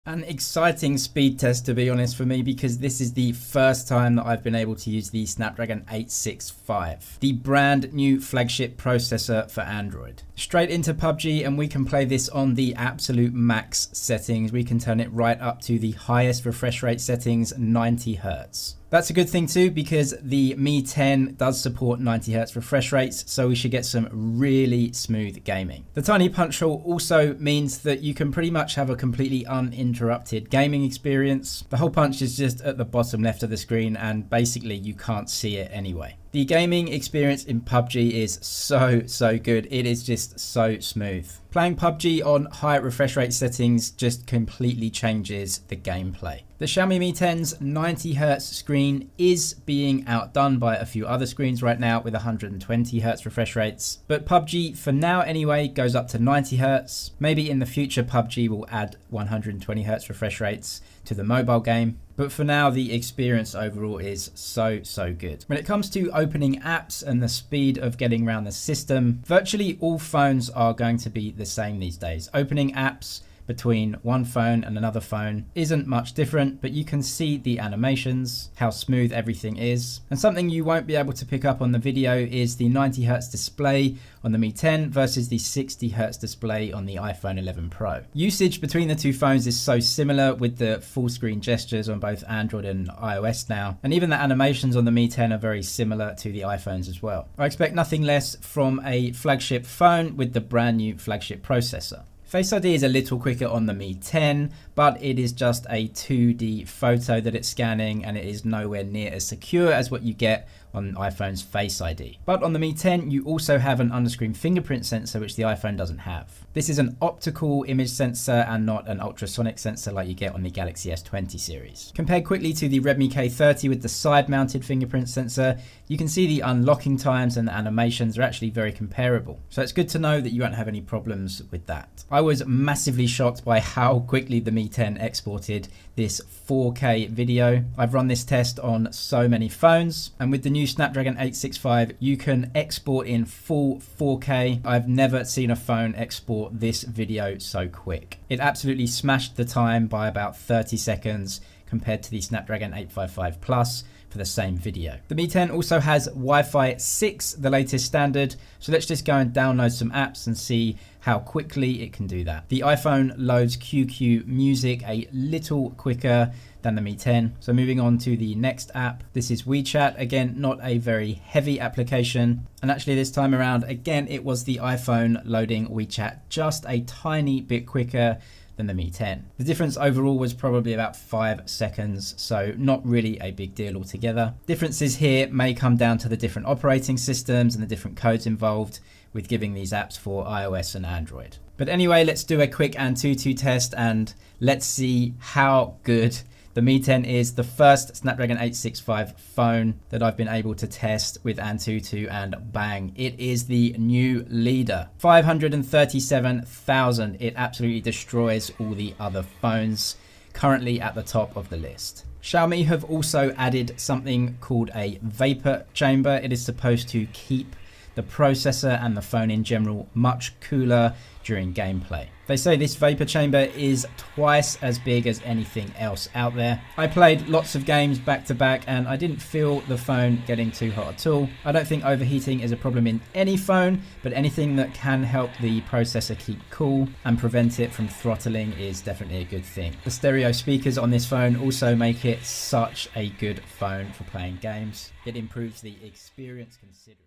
An exciting speed test, to be honest, for me, because this is the first time that I've been able to use the Snapdragon 865, the brand new flagship processor for Android. Straight into PUBG, and we can play this on the absolute max settings. We can turn it right up to the highest refresh rate settings, 90 Hz. That's a good thing too, because the Mi 10 does support 90 Hz refresh rates, so we should get some really smooth gaming. The tiny punch hole also means that you can pretty much have a completely uninterrupted gaming experience. The hole punch is just at the bottom left of the screen, and basically you can't see it anyway. The gaming experience in PUBG is so good. It is just so smooth. Playing PUBG on high refresh rate settings just completely changes the gameplay. The Xiaomi Mi 10's 90 Hz screen is being outdone by a few other screens right now with 120 Hz refresh rates. But PUBG, for now anyway, goes up to 90 Hz. Maybe in the future PUBG will add 120 Hz refresh rates to the mobile game. But for now, the experience overall is so good. When it comes to opening apps and the speed of getting around the system, virtually all phones are going to be the same these days. Opening apps between one phone and another phone isn't much different, but you can see the animations, how smooth everything is. And something you won't be able to pick up on the video is the 90 Hz display on the Mi 10 versus the 60 Hz display on the iPhone 11 Pro. Usage between the two phones is so similar, with the full screen gestures on both Android and iOS now. And even the animations on the Mi 10 are very similar to the iPhones as well. I expect nothing less from a flagship phone with the brand new flagship processor. Face ID is a little quicker on the Mi 10, but it is just a 2D photo that it's scanning, and it is nowhere near as secure as what you get on iPhone's Face ID. But on the Mi 10, you also have an under-screen fingerprint sensor, which the iPhone doesn't have. This is an optical image sensor and not an ultrasonic sensor like you get on the Galaxy S20 series. Compared quickly to the Redmi K30 with the side-mounted fingerprint sensor, you can see the unlocking times and the animations are actually very comparable. So it's good to know that you won't have any problems with that. I was massively shocked by how quickly the Mi 10 exported this 4K video. I've run this test on so many phones, and with the new Snapdragon 865, you can export in full 4K. I've never seen a phone export this video so quick. It absolutely smashed the time by about 30 seconds compared to the Snapdragon 855 Plus for the same video. The Mi 10 also has Wi-Fi 6, the latest standard, so let's just go and download some apps and see how quickly it can do that. The iPhone loads QQ Music a little quicker than the Mi 10. So moving on to the next app, this is WeChat. Again, not a very heavy application. And actually this time around, again, it was the iPhone loading WeChat just a tiny bit quicker than the Mi 10. The difference overall was probably about 5 seconds, so not really a big deal altogether. Differences here may come down to the different operating systems and the different codes involved with giving these apps for iOS and Android. But anyway, let's do a quick Antutu test and let's see how good the Mi 10 is. The first Snapdragon 865 phone that I've been able to test with Antutu, and bang, it is the new leader. 537,000. It absolutely destroys all the other phones currently at the top of the list. Xiaomi have also added something called a vapor chamber. It is supposed to keep the processor and the phone in general much cooler during gameplay. They say this vapor chamber is twice as big as anything else out there. I played lots of games back to back and I didn't feel the phone getting too hot at all. I don't think overheating is a problem in any phone, but anything that can help the processor keep cool and prevent it from throttling is definitely a good thing. The stereo speakers on this phone also make it such a good phone for playing games. It improves the experience considerably.